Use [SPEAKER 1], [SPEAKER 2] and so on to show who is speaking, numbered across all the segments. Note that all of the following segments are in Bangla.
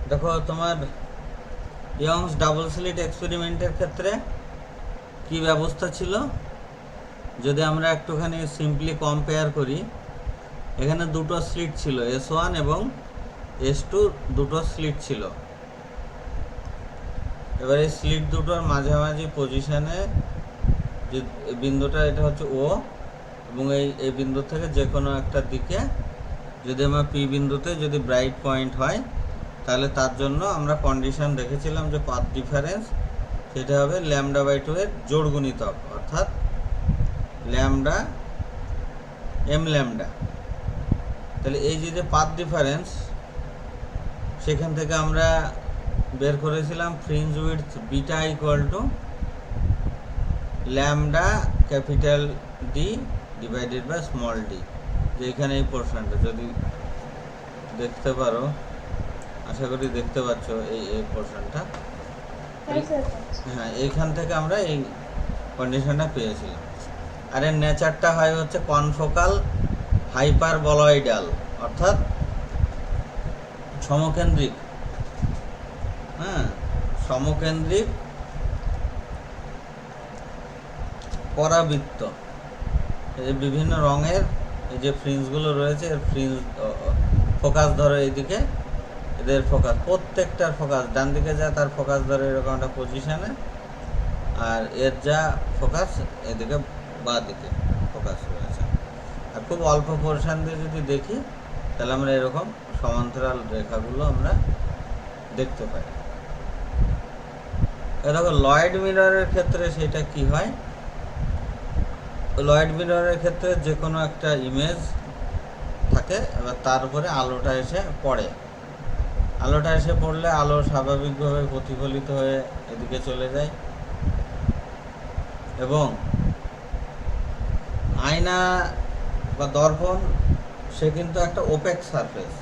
[SPEAKER 1] দেখো তোমার ইয়ংস ডাবল স্লিট এক্সপেরিমেন্টের ক্ষেত্রে কি ব্যবস্থা ছিল, যদি আমরা একটুখানি সিম্পলি কম্পেয়ার করি, এখানে দুটো স্লিট ছিল, S1 এবং S2 দুটো স্লিট ছিল। এবার এই স্লিট দুটোর মাঝামাঝি পজিশানে যে বিন্দুটা, এটা হচ্ছে ও, এবং এই বিন্দু থেকে যে কোনো একটা দিকে যদি আমার পি বিন্দুতে যদি ব্রাইট পয়েন্ট হয়, তাহলে তার জন্য আমরা কন্ডিশন দেখেছিলাম যে পাথ ডিফারেন্স সেটা হবে λ/2 এর জোড় গুণিতক, অর্থাৎ ল্যামডা এম ল্যামডা। তাহলে এই যে পাথ ডিফারেন্স, সেখান থেকে আমরা বের করেছিলাম fringe width beta equal to lambda capital D divided by small D. যে এখানে এই পোর্শনটা যদি দেখতে পারো, আশা করি দেখতে পাচ্ছ এই পোর্শনটা, হ্যাঁ, এইখান থেকে আমরা এই কন্ডিশনটা পেয়েছিলাম। আর এর নেচারটা হয় হচ্ছে কনফোকাল হাইপারবলয়েডাল, অর্থাৎ সমকেন্দ্রিক, হ্যাঁ, সমকেন্দ্রিক পরাবৃত্ত। এই বিভিন্ন রঙের এই যে ফ্রিঞ্জগুলো রয়েছে, এর ফ্রিঞ্জ ফোকাস ধরো এইদিকে, এদের ফোকাস প্রত্যেকটার ফোকাস ডান দিকে যা তার ফোকাস ধরে এরকম একটা পজিশানে, আর এর যা ফোকাস এদিকে বাঁ দিকে ফোকাস রয়েছে। আর খুব অল্প পোর্শন দিয়ে যদি দেখি, তাহলে আমরা এরকম সমান্তরাল রেখাগুলো আমরা দেখতে পাই। দেখো লয়েড মিররের ক্ষেত্রে সেটা কি হয়, লয়েড মিররের ক্ষেত্রে যে কোনো একটা ইমেজ থাকে, এবার তার উপরে আলোটা এসে পড়ে, আলোটা এসে পড়লে আলো স্বাভাবিকভাবে প্রতিফলিত হয়ে এদিকে চলে যায়, এবং আয়না বা দর্পণ সে কিন্তু একটা ওপেক সারফেস,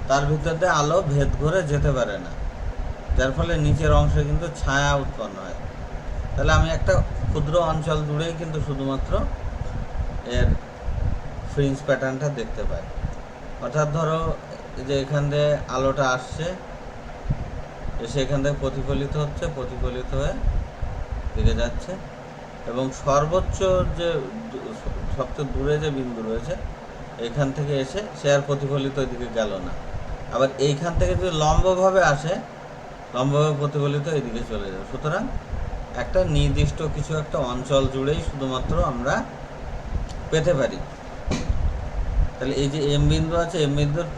[SPEAKER 1] তার ভিতর দিয়ে আলো ভেদ করে যেতে পারে না, যার ফলে নিচের অংশে কিন্তু ছায়া উৎপন্ন হয়। তাহলে আমি একটা ক্ষুদ্র অঞ্চল জুড়েই কিন্তু শুধুমাত্র এর ফ্রিঞ্জ প্যাটার্নটা দেখতে পাই। অর্থাৎ ধরো যে এখান দিয়ে আলোটা আসছে, এসে এখান থেকে প্রতিফলিত হচ্ছে, প্রতিফলিত হয়ে দিকে যাচ্ছে, এবং সর্বোচ্চ যে সবচেয়ে দূরে যে বিন্দু রয়েছে, এখান থেকে এসে সে আর প্রতিফলিত এদিকে গেল না। আবার এইখান থেকে যদি লম্বভাবে আসে, লম্বভাবে প্রতিফলিত এদিকে চলে যাবে। সুতরাং একটা নির্দিষ্ট কিছু একটা অঞ্চল জুড়েই শুধুমাত্র আমরা পেতে পারি। তাহলে এই যে এম বিন্দু আছে, এম বিন্দুর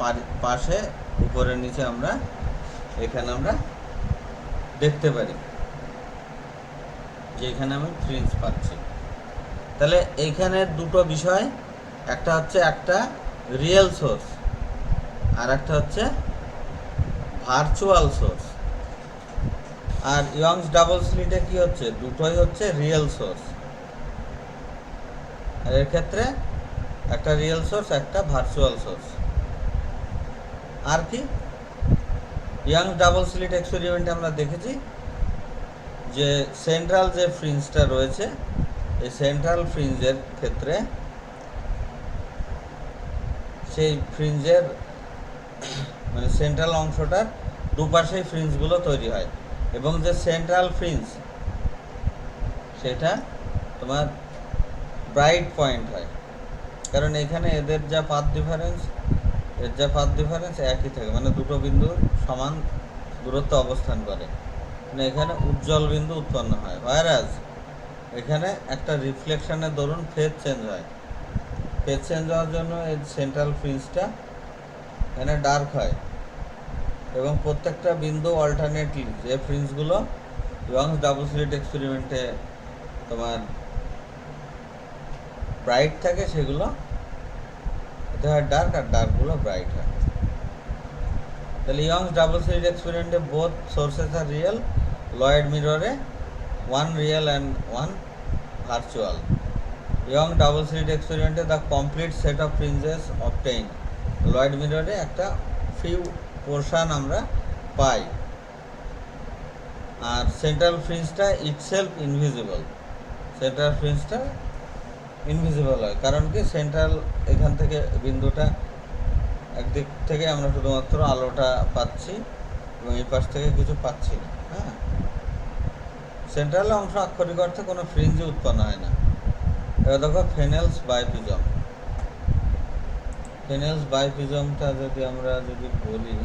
[SPEAKER 1] পাশে উপরে নিচে আমরা এখানে আমরা দেখতে পারি যে এখানে আমি ফ্রিঞ্জ পাচ্ছি। তাহলে এইখানে দুটো বিষয়, একটা হচ্ছে একটা রিয়েল সোর্স, আর একটা হচ্ছে ভার্চুয়াল সোর্স। আর ইয়ংস ডাবল স্লিটে কি হচ্ছে, দুটোই হচ্ছে রিয়েল সোর্স। আর এর ক্ষেত্রে একটা রিয়েল সোর্স, একটা ভার্চুয়াল সোর্স। আর কি ইয়ংস ডাবল স্লিট এক্সপেরিমেন্টে আমরা দেখেছি যে সেন্ট্রাল যে ফ্রিঞ্জটা রয়েছে, এই সেন্ট্রাল ফ্রিঞ্জের ক্ষেত্রে সেই ফ্রিঞ্জের মানে সেন্ট্রাল অংশটার দুপাশেই ফ্রিঞ্জগুলো তৈরি হয়, এবং যে সেন্ট্রাল ফ্রিঞ্জ সেটা তোমার ব্রাইট পয়েন্ট হয়, কারণ এখানে এদের যা পাথ ডিফারেন্স, এর যা পাথ ডিফারেন্স একই থাকে, মানে দুটো বিন্দু সমান দূরত্ব অবস্থান করে, মানে এখানে উজ্জ্বল বিন্দু উৎপন্ন হয়। হোয়ারাজ এখানে একটা রিফ্লেকশনের দরুন ফেজ চেঞ্জ হয়, ফেজ চেঞ্জ হওয়ার জন্য এই সেন্ট্রাল ফ্রিঞ্জটা এখানে ডার্ক হয়, এবং প্রত্যেকটা বিন্দু অল্টারনেটলি যে ফ্রিঞ্জগুলো ইয়ংস ডাবল স্লিট এক্সপেরিমেন্টে তোমার ব্রাইট থাকে, সেগুলো এটা হয় ডার্ক, আর ডার্কগুলো ব্রাইট হয়। তাহলে ইয়ংস ডাবল স্লিট এক্সপেরিমেন্টে বোথ সোর্সেস আর রিয়েল, লয়েড মিররে one real and one virtual. Young double slit এক্সপেরিমেন্টে the complete set of fringes obtain, Lloyd মিররে একটা ফিউ পোর্শন আমরা পাই, আর সেন্ট্রাল ফ্রিঞ্জটা ইটসেলফ ইনভিজিবল, সেন্ট্রাল ফ্রিঞ্জটা ইনভিজিবল হয়, কারণ কি সেন্ট্রাল এখান থেকে বিন্দুটা একদিক থেকে আমরা শুধুমাত্র আলোটা পাচ্ছি, এবং এই পাশ থেকে কিছু পাচ্ছি না। হ্যাঁ, সেন্ট্রাল অংশ আক্ষরিক অর্থে কোনো ফ্রিঞ্জই উৎপন্ন হয় না। এবার দেখো ফেনেলস বাইফিজম। ফেনেলস বাইফিজমটা যদি আমরা বলি,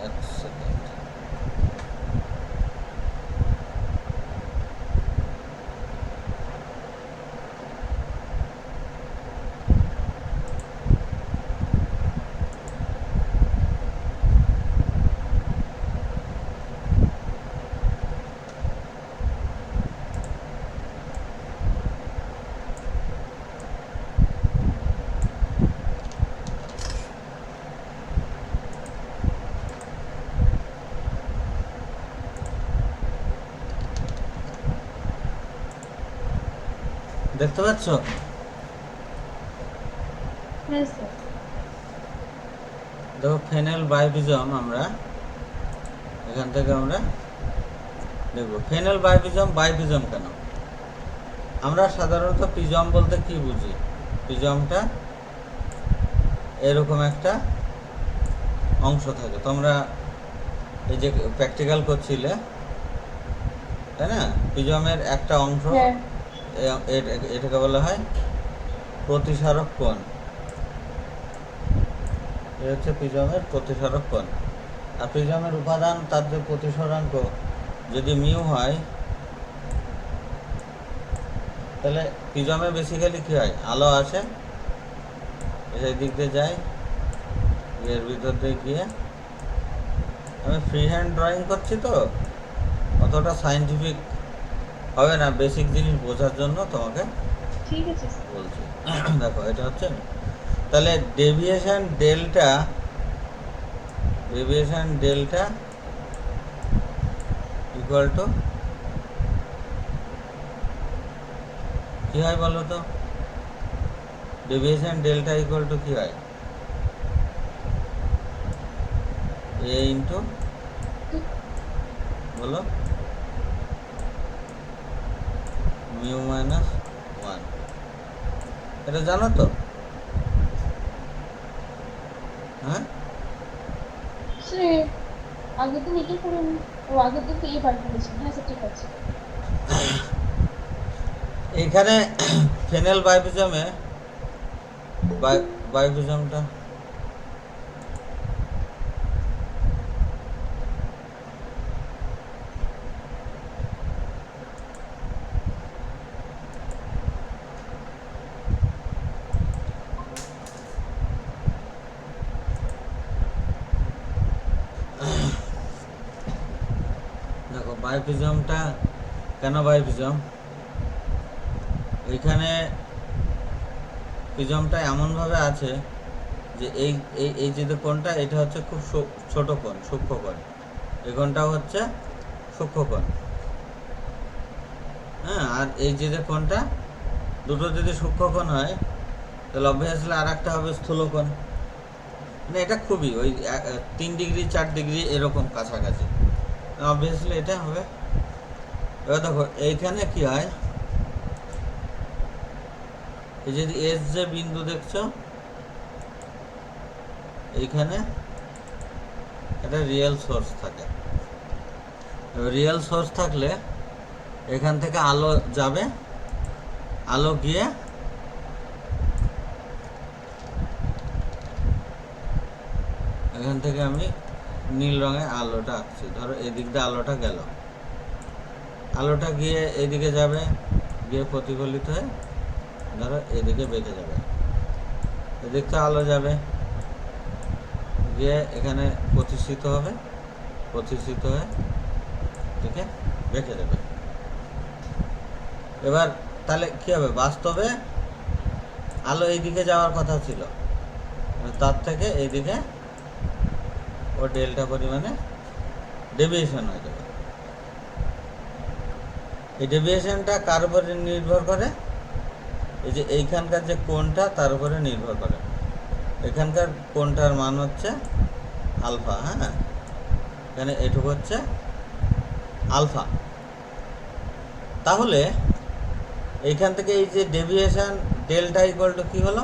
[SPEAKER 1] এক সেকেন্ড, দেখতে পাচ্ছ?
[SPEAKER 2] হ্যাঁ স্যার।
[SPEAKER 1] দেখো ফেনেল বাইফিজম, আমরা এখান থেকে আমরা দেখব ফেনেল বাইফিজম। বাইফিজম কেন? আমরা সাধারণত পিজম বলতে কি বুঝি? পিজমটা এরকম একটা অংশ থাকে, তোমরা এই যে প্র্যাকটিক্যাল করছিলে, তাই না? পিজমের একটা অংশ,
[SPEAKER 2] হ্যাঁ
[SPEAKER 1] এটাকে বলা হয় প্রতিসারক কোণ। এটা হচ্ছে প্রিজমের প্রতিসারক কোণ। আর প্রিজমের উপাদান, তার যে প্রতিসরাঙ্ক যদি মিউ হয়, তাহলে প্রিজমে বেসিক্যালি কী হয়? আলো আসে, এই দিক দিয়ে যায়, এর ভিতর দিয়ে গিয়ে, আমি ফ্রি হ্যান্ড ড্রয়িং করছি তো অতটা সায়েন্টিফিক হবে না, বেসিক জিনিস বোঝার জন্য তোমাকে
[SPEAKER 2] ঠিক আছে স্যার।
[SPEAKER 1] বলছি। দেখো এটা হচ্ছে, তাহলে ডেভিয়েশন ডেল্টা ইকুয়াল টু কী হয় বলো তো? ডেভিয়েশন ডেল্টা ইকুয়াল টু কী হয়? এ ইন্টু, বলো, মিউ মাইনাস ওয়ান। এটা জানো তো? হ্যাঁ,
[SPEAKER 2] স্যার আগে তো লিখে পড়ুন, ও আগে তো বার করেছেন। হ্যাঁ স্যার ঠিক আছে।
[SPEAKER 1] এইখানে ফেনেল বাইফিজমে বাইফিজমটা দেখো, বাইফিজমটা কেন বাইফিজম? এইখানে প্রিজমটা এমনভাবে আছে যে এই এই এই যে কোণটা, এটা হচ্ছে খুব ছোট কোণ, সূক্ষ্ম কোণ। এই কোণটাও হচ্ছে সূক্ষ্ম কোণ। হ্যাঁ, আর এই যে কোণটা, দুটো যদি সূক্ষ্ম কোণ হয়, তাহলে অবভিয়াসলি আর একটা হবে স্থূল কোণ। মানে এটা খুবই ওই 3 ডিগ্রি 4 ডিগ্রি এরকম কাছাকাছি, অবভিয়াসলি এটা হবে। এবার দেখো এইখানে কি হয়, এই যে এস যে বিন্দু দেখছো, এইখানে একটা রিয়েল সোর্স থাকে। রিয়েল সোর্স থাকলে এখান থেকে আলো যাবে, আলো গিয়ে এখান থেকে আমি নীল রঙের আলোটা আঁকছি, ধরো এদিক দিয়ে আলোটা গেল, আলোটা গিয়ে এদিকে যাবে, গিয়ে প্রতিফলিত হয়ে ধরো এদিকে বেঁকে যাবে, এদিক থেকে আলো যাবে, গিয়ে এখানে প্রতিষ্ঠিত হবে, প্রতিষ্ঠিত হয়ে এদিকে বেঁকে যাবে। এবার তাহলে কী হবে? বাস্তবে আলো এইদিকে যাওয়ার কথা ছিল, তার থেকে এইদিকে ও ডেল্টা পরিমাণে ডেভিয়েশন হয়ে যাবে। এই ডেভিয়েশনটা কার উপরে নির্ভর করে? এই যে এইখানকার যে কোণটা, তার উপরে নির্ভর করে। এখানকার কোণটার মান হচ্ছে আলফা। হ্যাঁ, এখানে এটুকু হচ্ছে আলফা। তাহলে এইখান থেকে এই যে ডেভিয়েশন ডেল্টা ইকুয়াল টু কী হলো?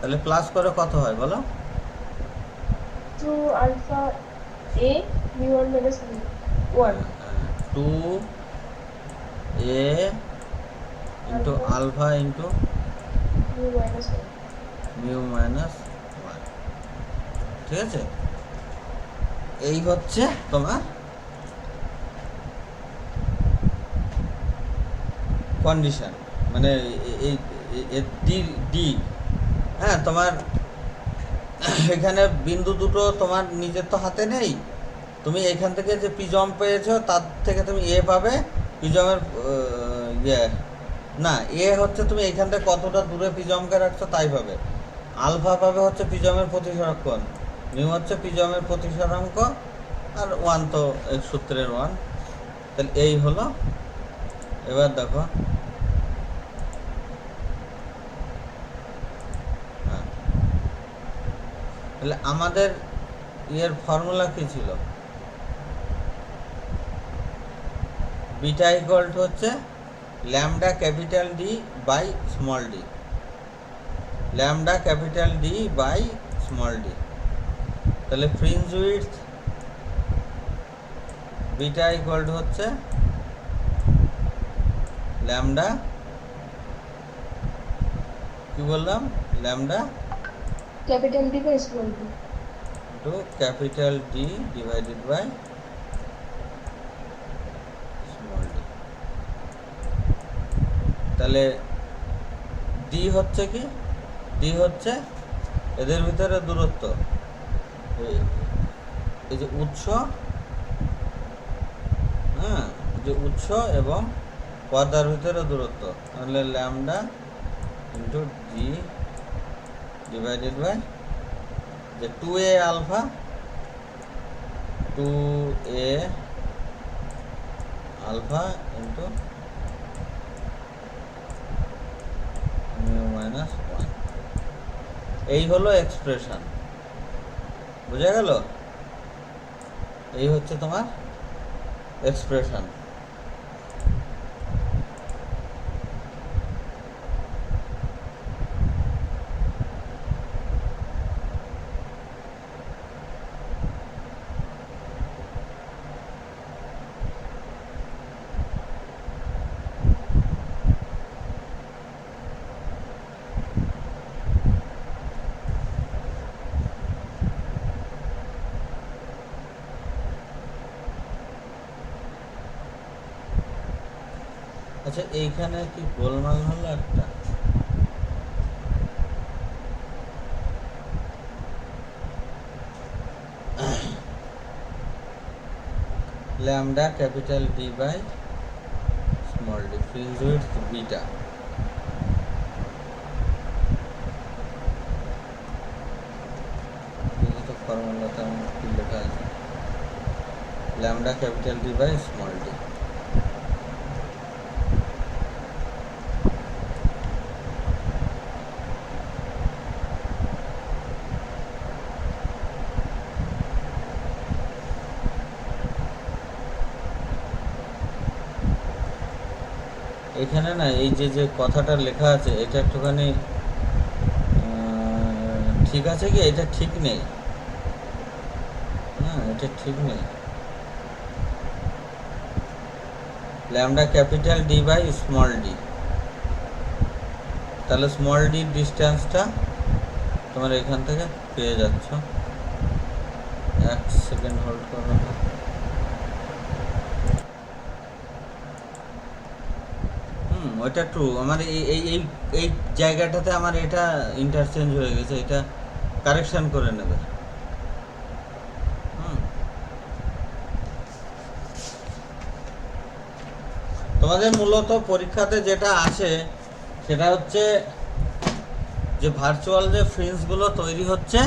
[SPEAKER 1] তাহলে প্লাস করে কত হয় বলো?
[SPEAKER 2] 2 alpha a mu1 minus mu1
[SPEAKER 1] two a into alpha into
[SPEAKER 2] mu minus 1
[SPEAKER 1] mu minus one. ঠিক আছে, এই হচ্ছে তোমার কন্ডিশন, মানে এই ডি ডি। হ্যাঁ, তোমার এখানে বিন্দু দুটো তোমার নিজের তো হাতে নেই, তুমি এখান থেকে যে পিজম পেয়েছো তার থেকে তুমি এ পাবে, পিজমের ইয়ে না, এ হচ্ছে তুমি এখান থেকে কতটা দূরে পিজমকে রাখছো তাই পাবে। আলফা পাবে হচ্ছে পিজমের প্রতিসরক কোণ, মিউ হচ্ছে পিজমের প্রতিসরাঙ্ক, আর ওয়ান তো এই সূত্রের ওয়ান। তাহলে এই হলো। এবার দেখো, হ্যাঁ, তাহলে আমাদের ইয়ের ফর্মুলা কি ছিল? বিটা ইকুয়াল টু হচ্ছে lambda capital D by small d, lambda capital D by small D. তাহলে fringe width beta equal to হচ্ছে ল্যামডা, কি বললাম, lambda
[SPEAKER 2] capital D by small d
[SPEAKER 1] to capital D divided by small D. তাহলে ডি হচ্ছে কি, ডি হচ্ছে এদের ভিতরে দূরত্ব, এই যে উৎস, হ্যাঁ, যে উৎস এবং পর্দার ভিতরে দূরত্ব, তাহলে lambda into D divided by যে 2a alpha, 2a alpha into mu minus one. এই হলো এক্সপ্রেশন, বুঝা গেল? এই হচ্ছে তোমার এক্সপ্রেশন। আচ্ছা, এইখানে কি গোলমাল হলো একটা? Lambda capital D by small D, fringe width beta, তো ফর্মুলাটা আমার কি লেখা আছে, lambda capital D by small D. এখানে না এই যে যে কথাটা লেখা আছে এটা একটুখানি ঠিক আছে কি, এটা ঠিক নেই, হ্যাঁ, এটা ঠিক নেই। Lambda capital D by small D, তাহলে স্মল ডির ডিস্টেন্সটা তোমার এখান থেকে পেয়ে যাচ্ছ। এক সেকেন্ড হোল্ড করো। ওইটা ট্রু, আমার এই এই এই এই জায়গাটাতে আমার এটা ইন্টারচেঞ্জ হয়ে গেছে, এটা কারেকশন করে নেবে। তোমাদের মূলত পরীক্ষাতে যেটা আসে সেটা হচ্ছে যে ভার্চুয়াল যে ফ্রিন্জগুলো তৈরি হচ্ছে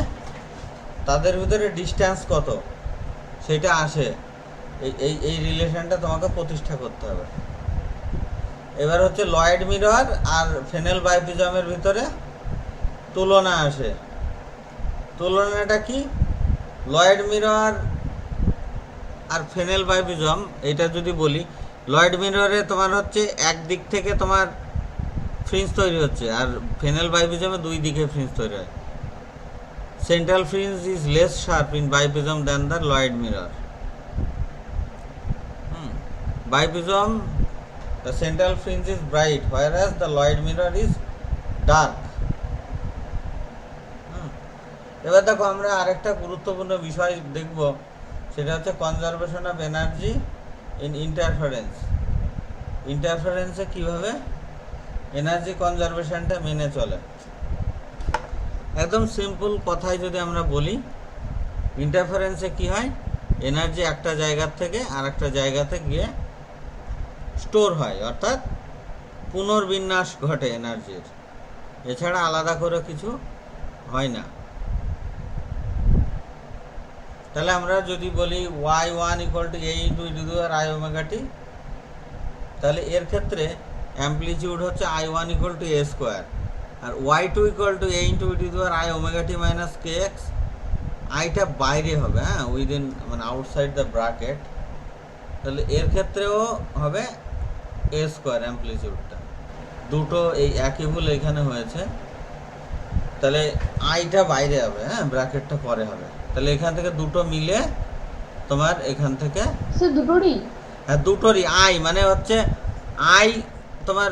[SPEAKER 1] তাদের ভিতরে ডিস্টেন্স কত সেটা আসে, এই এই এই রিলেশনটা তোমাকে প্রতিষ্ঠা করতে হবে। এবার হচ্ছে লয়েড মিরর আর ফেনেল বাইপ্রিজমের ভিতরে তুলনা আসে। তুলনাটা কি, লয়েড মিরর আর ফেনেল বাইপ্রিজম, এটা যদি বলি, লয়েড মিররে তোমার হচ্ছে এক দিক থেকে তোমার ফ্রিঞ্জ তৈরি হচ্ছে, আর ফেনেল বাইফিজমে দুই দিকে ফ্রিঞ্জ তৈরি হয়। Central fringe is less sharp in biprism than the Lloyd mirror. Biprism, the central fringe is bright whereas the Lloyd mirror is dark. এবার দেখো আমরা আরেকটা গুরুত্বপূর্ণ বিষয় দেখব, সেটা হচ্ছে conservation of energy in interference. ইন্টারফারেন্সে কিভাবে এনার্জি কনজারভেশনটা মেনে চলে। একদম সিম্পল কথায় যদি আমরা বলি, ইন্টারফারেন্সে কি হয়, এনার্জি একটা জায়গার থেকে আর একটা জায়গাতে গিয়ে স্টোর হয়, অর্থাৎ পুনর্বিন্যাস ঘটে এনার্জির, এছাড়া আলাদা করে কিছু হয় না। তাহলে আমরা যদি বলি y1 = a × e⁻i ω t, তাহলে এর ক্ষেত্রে অ্যাম্পলিটিউড হচ্ছে i1 = a², R y2 = a × e⁻i ω t - kx। আইটা বাইরে হবে, হ্যাঁ, উইদিন মানে আউটসাইড দ্য ব্র্যাকেট। তাহলে এর ক্ষেত্রেও হবে a² অ্যাম্পলিটিউডটা। দুটো এই একই ভুল এখানে হয়েছে, তাহলে আইটা বাইরে হবে, হ্যাঁ, ব্র্যাকেটটা পরে হবে। তাহলে এখান থেকে দুটো মিলে তোমার এখান থেকে
[SPEAKER 2] সে দুটোরই,
[SPEAKER 1] হ্যাঁ দুটোরই আই মানে হচ্ছে আই তোমার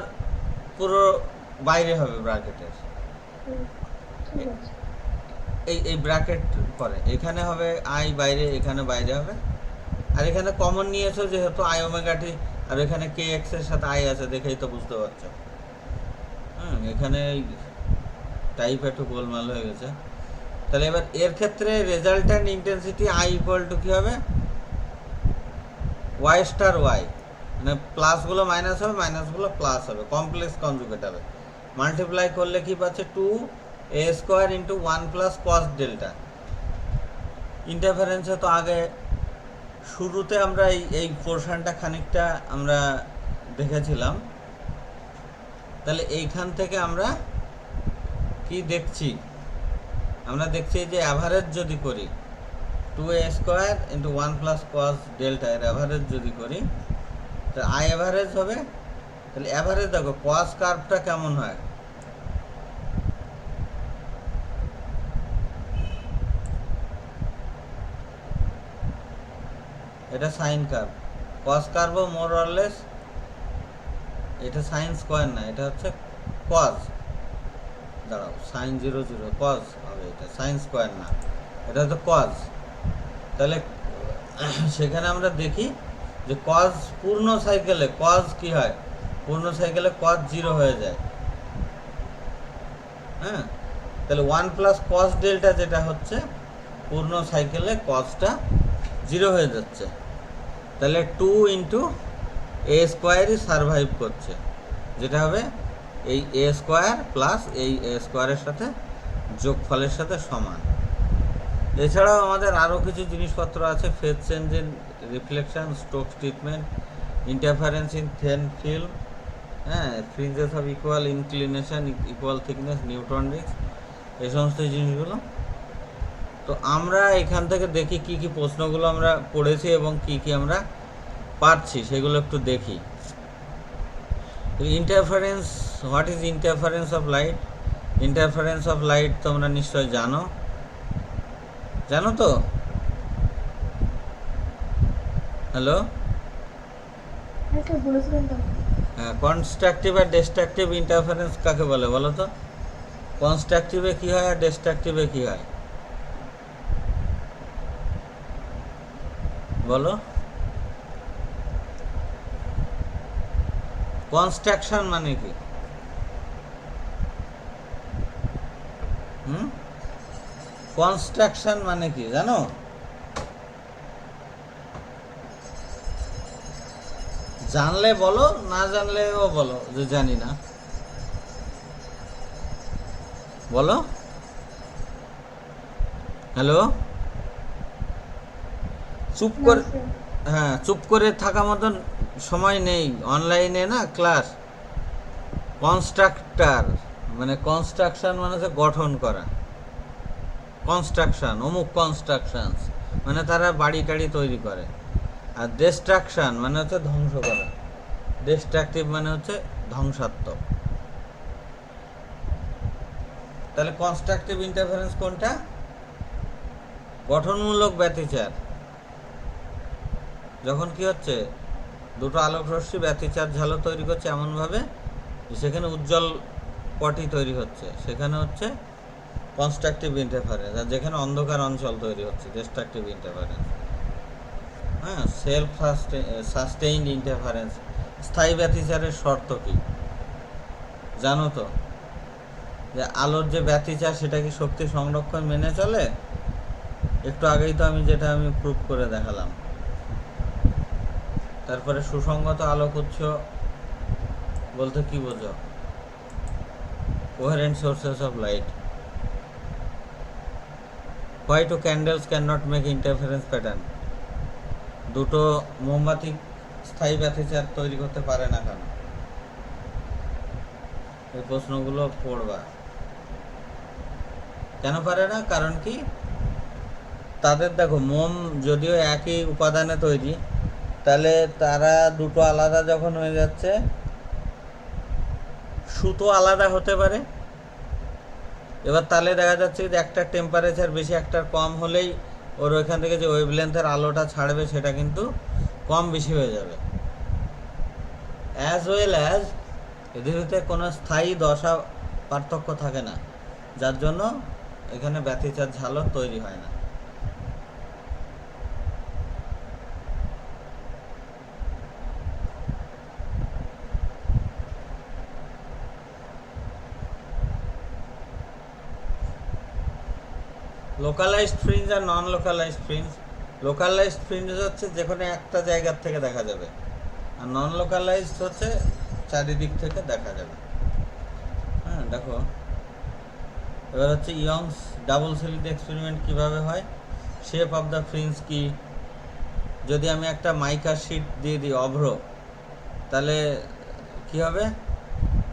[SPEAKER 1] পুরো বাইরে হবে ব্র্যাকেটের।
[SPEAKER 2] ঠিক আছে।
[SPEAKER 1] এই ব্র্যাকেট পরে এখানে হবে আই বাইরে, এখানে বাইরে হবে। আর এখানে কমন নিয়েছো যেহেতু i ω t, আর এখানে kx এর সাথে আই আছে, দেখেই তো বুঝতে পারছো। এখানে টাইপ একটু গোলমাল হয়ে গেছে। তাহলে এবার এর ক্ষেত্রে resultant intensity I equal to কি হবে, y*y, মানে প্লাসগুলো মাইনাস হবে, মাইনাসগুলো প্লাস হবে, কমপ্লেক্স কনজুগেট হবে। মাল্টিপ্লাই করলে কি পাচ্ছে, 2a² × 1 + cos ডেল্টা। ইন্টারফারেন্সে তো আগে শুরুতে আমরা এই পোর্শনটা খানিকটা আমরা দেখেছিলাম। তাহলে এইখান থেকে আমরা কি দেখছি, আমরা দেখছি যে অ্যাভারেজ যদি করি 2a² × 1 + cos ডেল্টা এর অ্যাভারেজ যদি করি, তাহলে আই অ্যাভারেজ হবে। তাহলে অ্যাভারেজ দেখো cos কার্ভটা কেমন হয়, এটা সাইন কার্ভ। cos কার্ভও মোর অর লেস, এটা সাইন স্কোয়ার না, এটা হচ্ছে cos, দাঁড়াও, sin 0 0 cos হবে, এটা সাইন স্কোয়ার না, এটা হচ্ছে cos। তাহলে সেখানে আমরা দেখি যে cos পূর্ণ সাইকেলে cos কি হয়, পূর্ণ সাইকেলে cos 0 হয়ে যায়, হ্যাঁ। তাহলে 1 + cos ডেল্টা যেটা হচ্ছে, পূর্ণ সাইকেলে cosটা 0 হয়ে যাচ্ছে। তাহলে 2 × a² সারভাইভ করছে, যেটা হবে এই a² প্লাস এই a² এর সাথে যোগফলের সাথে সমান। এছাড়াও আমাদের আরও কিছু জিনিসপত্র আছে, phase change in reflection, Stokes treatment, interference in thin film, হ্যাঁ, fringes of equal inclination, equal thickness, Newton rings, এই সমস্ত জিনিসগুলো। তো আমরা এখান থেকে দেখি কি কি প্রশ্নগুলো আমরা পড়েছি এবং কি কি আমরা পারছি, সেগুলো একটু দেখি। Interference, what is interference of light? Interference of light তোমরা নিশ্চয় জানো, জানো তো? হ্যালো,
[SPEAKER 2] হ্যাঁ স্যার বলেছিলেন তো।
[SPEAKER 1] কনস্ট্রাকটিভ আর ডিস্ট্রাকটিভ ইন্টারফারেন্স কাকে বলে বলো তো? কনস্ট্রাকটিভে কি হয় আর ডিস্ট্রাকটিভে কি হয় বলো? কনস্ট্রাকশন মানে কি? কনস্ট্রাকশন মানে কি জানো? জানলে বলো, না জানলেও বলো যে জানি না, বলো। হ্যালো, চুপ করে, হ্যাঁ চুপ করে থাকা মতন সময় নেই, অনলাইনে না ক্লাস। কনস্ট্রাক্টর মানে কনস্ট্রাকশন মানে হচ্ছে গঠন করা, কনস্ট্রাকশন, অমুক কনস্ট্রাকশনস মানে তারা বাড়ি টাড়ি তৈরি করে। আর ডিস্ট্রাকশন মানে হচ্ছে ধ্বংস করা, ডিস্ট্রাকটিভ মানে হচ্ছে ধ্বংসাত্মক। তাহলে কনস্ট্রাকটিভ ইন্টারফারেন্স কোনটা? গঠনমূলক ব্যতিচার। যখন কি হচ্ছে, দুটো আলোক রশ্মি ব্যতিচার ঝালো তৈরি করছে এমনভাবে সেখানে উজ্জ্বল পটি তৈরি হচ্ছে, সেখানে হচ্ছে কনস্ট্রাকটিভ ইন্টারফারেন্স। আর যেখানে অন্ধকার অঞ্চল তৈরি হচ্ছে ডিস্ট্রাকটিভ ইন্টারফারেন্স। হ্যাঁ, সেলফ সাস্টেইনড ইন্টারফারেন্স। স্থায়ী ব্যতিচারের শর্ত কি জানো তো? যে আলোর যে ব্যতিচার সেটা কি শক্তি সংরক্ষণ মেনে চলে? একটু আগেই তো আমি প্রুফ করে দেখালাম। তারপরে সুসংগত আলোক উৎস বলতে কি বোঝো? Coherent sources of light. Why to candles can not make interference pattern? দুটো মোমবাতি স্থায়ী ব্যতিচার তৈরি করতে পারে না কেন? এই প্রশ্নগুলো পড়বা। কেন পারে না? কারণ কি, তাদের দেখো মোম যদিও একই উপাদানে তৈরি, তাহলে তারা দুটো আলাদা যখন হয়ে যাচ্ছে, সুতো আলাদা হতে পারে। এবার তাহলে দেখা যাচ্ছে যে একটা টেম্পারেচার বেশি একটার কম হলেই ওর ওইখান থেকে যে ওয়েভলেন্থের আলোটা ছাড়বে সেটা কিন্তু কম বেশি হয়ে যাবে। অ্যাজ ওয়েল অ্যাজ এদের ভিতরে কোনো স্থায়ী দশা পার্থক্য থাকে না, যার জন্য এখানে ব্যতিচার ঝালক তৈরি হয় না। লোকালাইজড ফ্রিঞ্জ আর নন লোকালাইজড ফ্রিঞ্জ। লোকালাইজড ফ্রিঞ্জ হচ্ছে যেখানে একটা জায়গার থেকে দেখা যাবে, আর নন লোকালাইজড হচ্ছে চারিদিক থেকে দেখা যাবে। হ্যাঁ, দেখো এবার হচ্ছে ইয়ংস ডাবল স্লিট এক্সপেরিমেন্ট কিভাবে হয়। শেপ অফ দ্য ফ্রিঞ্জ কি? যদি আমি একটা মাইকা শিট দিয়ে দিই অভ্র, তাহলে কি হবে?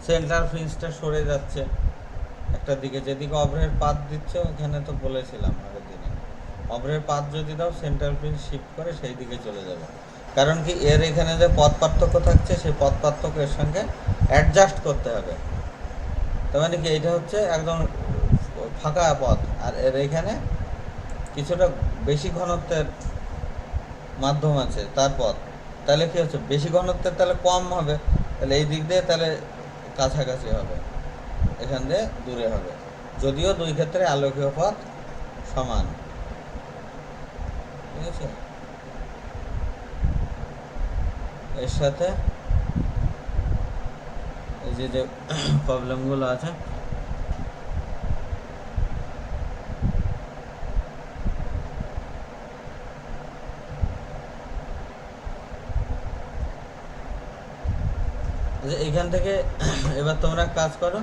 [SPEAKER 1] সেন্টার ফ্রিঞ্জটা সরে যাচ্ছে একটা দিকে, যেদিকে অভ্রের পাত দিচ্ছে, ওখানে তো বলেছিলাম আগের দিনে, অভ্রের পাত যদি দাও সেন্টার ফ্রিঞ্জ শিফট করে সেই দিকে চলে যাবে। কারণ কি, এর এখানে যে পথ পার্থক্য থাকছে সেই পথ পার্থক্য এর সঙ্গে অ্যাডজাস্ট করতে হবে। তার মানে কি, এটা হচ্ছে একদম ফাঁকা পথ, আর এর এখানে কিছুটা বেশি ঘনত্বের মাধ্যম আছে তার পথ। তাহলে কি হচ্ছে, বেশি ঘনত্বের তাহলে কম হবে, তাহলে এই দিক দিয়ে তাহলে কাছাকাছি হবে, এখান দিয়ে দূরে হবে, যদিও দুই ক্ষেত্রে আলোকীয় পথ সমান। ঠিক আছে, এর সাথে এই যে প্রবলেমগুলো আছে, এইখান থেকে এবার তোমরা কাজ করো।